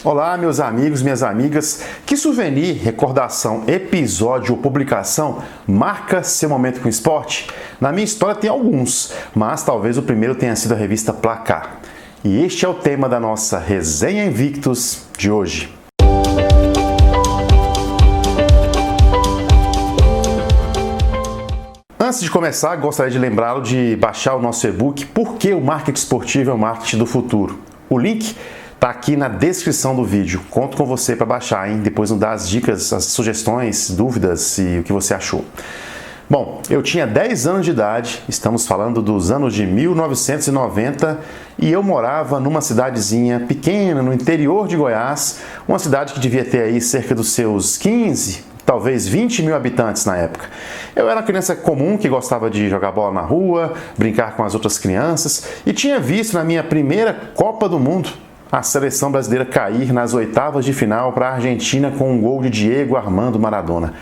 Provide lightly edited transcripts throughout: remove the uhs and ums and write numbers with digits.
Olá, meus amigos, minhas amigas. Que souvenir, recordação, episódio ou publicação marca seu momento com o esporte? Na minha história tem alguns, mas talvez o primeiro tenha sido a revista Placar. E este é o tema da nossa Resenha Invictus de hoje. Antes de começar, gostaria de lembrá-lo de baixar o nosso e-book Por que o marketing esportivo é o marketing do futuro? O link está aqui na descrição do vídeo. Conto com você para baixar, hein? Depois nos dá as dicas, as sugestões, dúvidas e o que você achou. Bom, eu tinha 10 anos de idade, estamos falando dos anos de 1990, e eu morava numa cidadezinha pequena no interior de Goiás, uma cidade que devia ter aí cerca dos seus 15, talvez 20 mil habitantes na época. Eu era uma criança comum que gostava de jogar bola na rua, brincar com as outras crianças, e tinha visto na minha primeira Copa do Mundo a seleção brasileira cair nas oitavas de final para a Argentina com um gol de Diego Armando Maradona.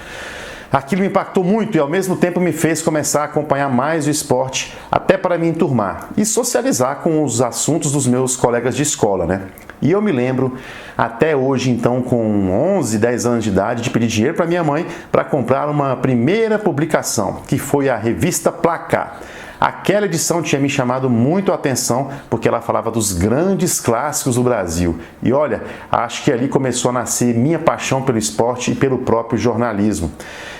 Aquilo me impactou muito e ao mesmo tempo me fez começar a acompanhar mais o esporte, até para me enturmar e socializar com os assuntos dos meus colegas de escola, né? E eu me lembro, até hoje, então, com 11, 10 anos de idade, de pedir dinheiro para minha mãe para comprar uma primeira publicação, que foi a revista Placar. Aquela edição tinha me chamado muito a atenção porque ela falava dos grandes clássicos do Brasil. E olha, acho que ali começou a nascer minha paixão pelo esporte e pelo próprio jornalismo.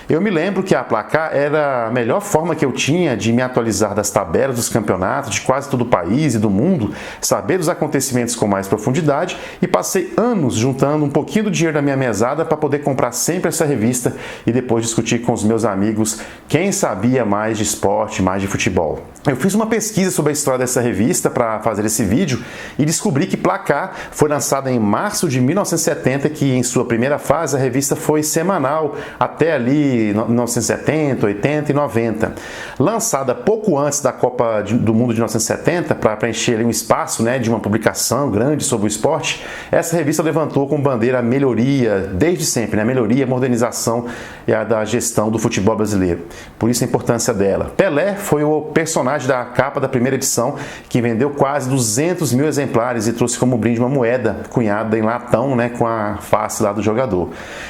Eu me lembro que a Placar era a melhor forma que eu tinha de me atualizar das tabelas dos campeonatos de quase todo o país e do mundo, saber dos acontecimentos com mais profundidade, e passei anos juntando um pouquinho do dinheiro da minha mesada para poder comprar sempre essa revista e depois discutir com os meus amigos quem sabia mais de esporte, mais de futebol. Eu fiz uma pesquisa sobre a história dessa revista para fazer esse vídeo e descobri que Placar foi lançada em março de 1970, que em sua primeira fase a revista foi semanal até ali 1970, 80 e 90. Lançada pouco antes da Copa do Mundo de 1970, para preencher ali um espaço, né, de uma publicação grande sobre o esporte, essa revista levantou com bandeira a melhoria, desde sempre, né, a melhoria, a modernização e a da gestão do futebol brasileiro. Por isso a importância dela. Pelé foi o personagem da capa da primeira edição, que vendeu quase 200 mil exemplares e trouxe como brinde uma moeda cunhada em latão, né, com a face lá do jogador.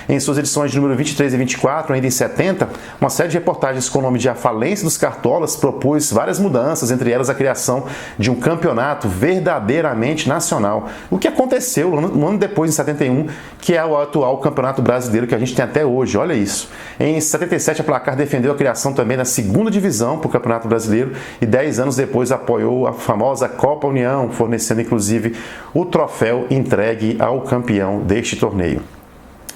Em suas edições de número 23 e 24, ainda em 70, uma série de reportagens com o nome de A Falência dos Cartolas propôs várias mudanças, entre elas a criação de um campeonato verdadeiramente nacional, o que aconteceu um ano depois, em 71, que é o atual Campeonato Brasileiro que a gente tem até hoje. Olha isso. Em 77, a Placar defendeu a criação também da segunda divisão para o Campeonato Brasileiro e 10 anos depois apoiou a famosa Copa União, fornecendo inclusive o troféu entregue ao campeão deste torneio.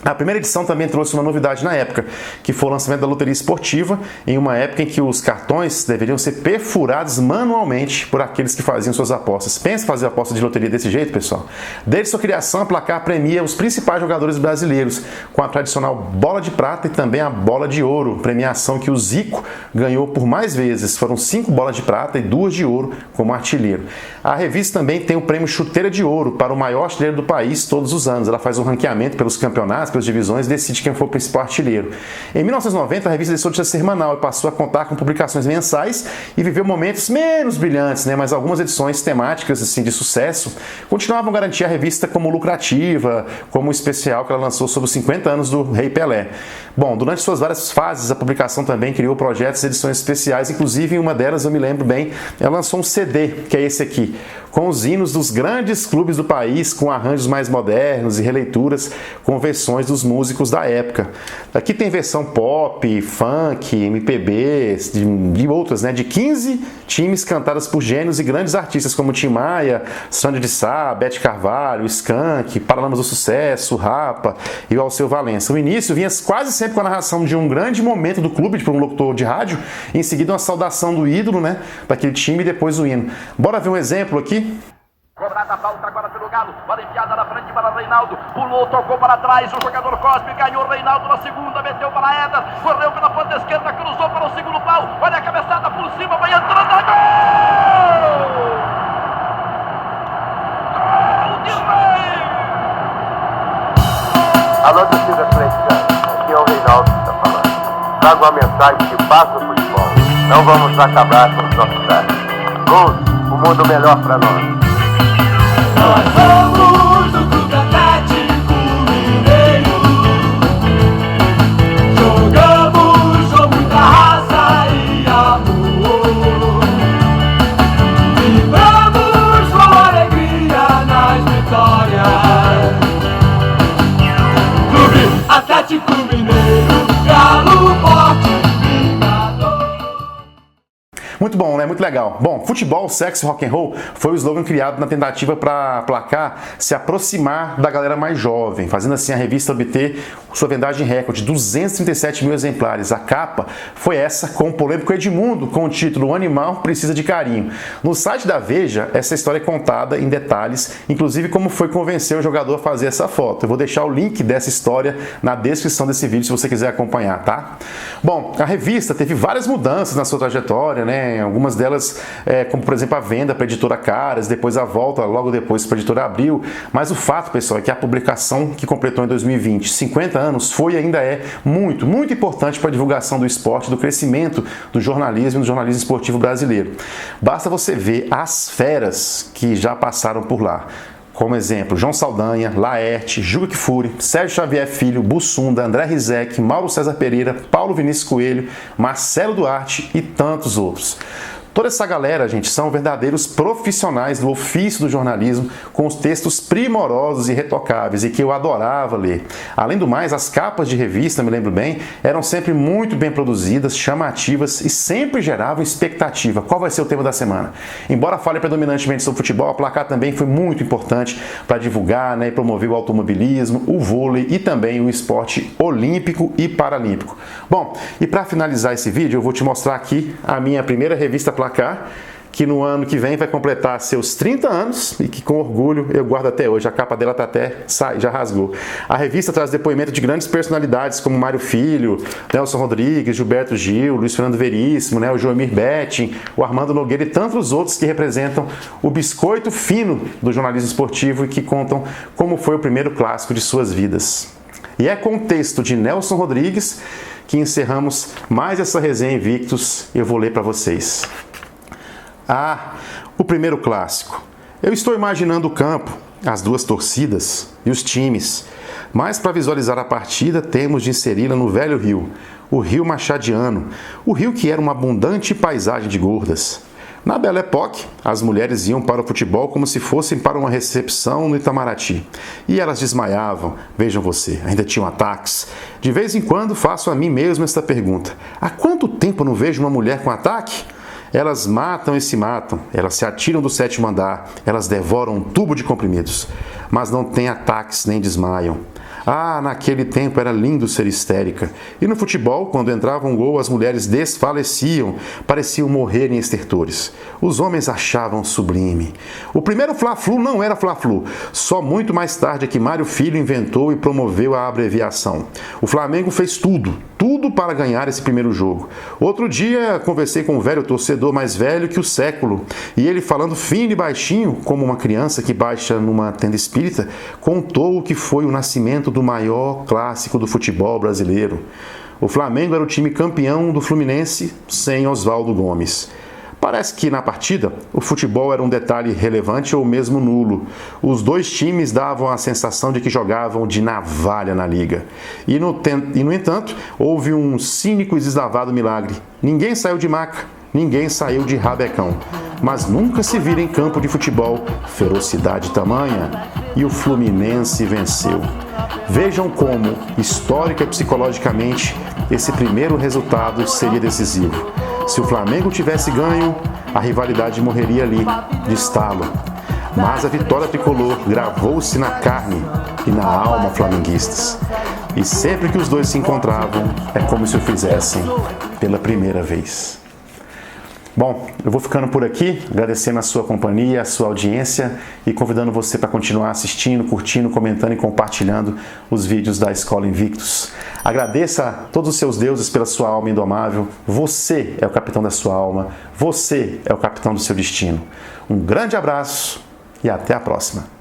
A primeira edição também trouxe uma novidade na época, que foi o lançamento da loteria esportiva, em uma época em que os cartões deveriam ser perfurados manualmente por aqueles que faziam suas apostas. Pensa fazer aposta de loteria desse jeito, pessoal? Desde sua criação, a Placar premia os principais jogadores brasileiros, com a tradicional bola de prata e também a bola de ouro, premiação que o Zico ganhou por mais vezes. Foram 5 bolas de prata e 2 de ouro como artilheiro. A revista também tem o prêmio Chuteira de Ouro para o maior artilheiro do país todos os anos. Ela faz um ranqueamento pelos campeonatos, pelas divisões, e decide quem for o principal artilheiro. Em 1990, a revista deixou de ser semanal e passou a contar com publicações mensais e viveu momentos menos brilhantes, né? Mas algumas edições temáticas assim, de sucesso continuavam a garantir a revista como lucrativa, como o especial que ela lançou sobre os 50 anos do Rei Pelé. Bom, durante suas várias fases, a publicação também criou projetos e edições especiais, inclusive em uma delas, eu me lembro bem, ela lançou um CD, que é esse aqui, com os hinos dos grandes clubes do país, com arranjos mais modernos e releituras com versões dos músicos da época. Aqui tem versão pop, funk, MPB, de outras, né? De 15 times cantadas por gênios e grandes artistas como Tim Maia, Sandro de Sá, Bete Carvalho, Skank, Paralamas do Sucesso, Rapa e o Alceu Valença. O início vinha quase sempre com a narração de um grande momento do clube por um locutor de rádio, e em seguida uma saudação do ídolo, né? Daquele time e depois o hino. Bora ver um exemplo aqui? Cobrada a falta agora pelo Galo, bola enfiada na frente para Reinaldo, pulou, tocou para trás, o jogador Cosme, ganhou Reinaldo na segunda, meteu para Éder, correu pela ponta esquerda, cruzou para o segundo pau, olha a cabeçada por cima, vai entrando, gol! Gol de Rei! Alô, torcida atleticana, aqui é o Reinaldo que está falando. Trago uma mensagem que passa o futebol, não vamos acabar com os nossos dados. Gols, o mundo melhor para nós. Nós somos o Clube Atlético. Muito bom, né? Muito legal. Bom, futebol, sexo, rock and roll foi o slogan criado na tentativa para a Placar se aproximar da galera mais jovem, fazendo assim a revista obter sua vendagem recorde, 237 mil exemplares. A capa foi essa, com o polêmico Edmundo, com o título "O Animal Precisa de Carinho". No site da Veja, essa história é contada em detalhes, inclusive como foi convencer o jogador a fazer essa foto. Eu vou deixar o link dessa história na descrição desse vídeo se você quiser acompanhar, tá? Bom, a revista teve várias mudanças na sua trajetória, né? Algumas delas, como por exemplo a venda para a editora Caras, depois a volta logo depois para a editora Abril, mas o fato, pessoal, é que a publicação que completou em 2020 50 anos foi e ainda é muito, muito importante para a divulgação do esporte, do crescimento do jornalismo e do jornalismo esportivo brasileiro. Basta você ver as feras que já passaram por lá. Como exemplo, João Saldanha, Laerte, Juca Kfouri, Sérgio Xavier Filho, Bussunda, André Rizek, Mauro César Pereira, Paulo Vinícius Coelho, Marcelo Duarte e tantos outros. Toda essa galera, gente, são verdadeiros profissionais do ofício do jornalismo, com os textos primorosos e retocáveis e que eu adorava ler. Além do mais, as capas de revista, me lembro bem, eram sempre muito bem produzidas, chamativas e sempre geravam expectativa. Qual vai ser o tema da semana? Embora fale predominantemente sobre futebol, a Placar também foi muito importante para divulgar, né, e promover o automobilismo, o vôlei e também o esporte olímpico e paralímpico. Bom, e para finalizar esse vídeo, eu vou te mostrar aqui a minha primeira revista Placar, que no ano que vem vai completar seus 30 anos e que com orgulho eu guardo até hoje. A capa dela tá até já rasgou. A revista traz depoimento de grandes personalidades como Mário Filho, Nelson Rodrigues, Gilberto Gil, Luiz Fernando Veríssimo, né, o Joemir Betting, o Armando Nogueira e tantos outros que representam o biscoito fino do jornalismo esportivo e que contam como foi o primeiro clássico de suas vidas. E é com o texto de Nelson Rodrigues que encerramos mais essa resenha Invictus. Eu vou ler para vocês. O primeiro clássico. Eu estou imaginando o campo, as duas torcidas e os times, mas para visualizar a partida temos de inseri-la no velho rio, o Rio Machadiano, o rio que era uma abundante paisagem de gordas. Na Belle Époque, as mulheres iam para o futebol como se fossem para uma recepção no Itamaraty. E elas desmaiavam, vejam você, ainda tinham ataques. De vez em quando faço a mim mesmo esta pergunta: há quanto tempo eu não vejo uma mulher com ataque? Elas matam e se matam, elas se atiram do 7º andar, elas devoram um tubo de comprimidos, mas não têm ataques nem desmaiam. Naquele tempo era lindo ser histérica. E no futebol, quando entrava um gol, as mulheres desfaleciam, pareciam morrer em estertores. Os homens achavam sublime. O primeiro Fla-Flu não era Fla-Flu. Só muito mais tarde é que Mário Filho inventou e promoveu a abreviação. O Flamengo fez tudo para ganhar esse primeiro jogo. Outro dia, conversei com um velho torcedor mais velho que o século, e ele, falando fino e baixinho, como uma criança que baixa numa tenda espírita, contou o que foi o nascimento do maior clássico do futebol brasileiro. O Flamengo era o time campeão do Fluminense sem Oswaldo Gomes. Parece que na partida o futebol era um detalhe relevante ou mesmo nulo. Os dois times davam a sensação de que jogavam de navalha na liga. E no entanto, houve um cínico e deslavado milagre. Ninguém saiu de maca, ninguém saiu de rabecão. Mas nunca se vira em campo de futebol ferocidade tamanha. E o Fluminense venceu. Vejam como, histórica e psicologicamente, esse primeiro resultado seria decisivo. Se o Flamengo tivesse ganho, a rivalidade morreria ali, de estalo. Mas a vitória tricolor gravou-se na carne e na alma flamenguistas. E sempre que os dois se encontravam, é como se o fizessem pela primeira vez. Bom, eu vou ficando por aqui, agradecendo a sua companhia, a sua audiência e convidando você para continuar assistindo, curtindo, comentando e compartilhando os vídeos da Escola Invictus. Agradeça a todos os seus deuses pela sua alma indomável. Você é o capitão da sua alma, você é o capitão do seu destino. Um grande abraço e até a próxima.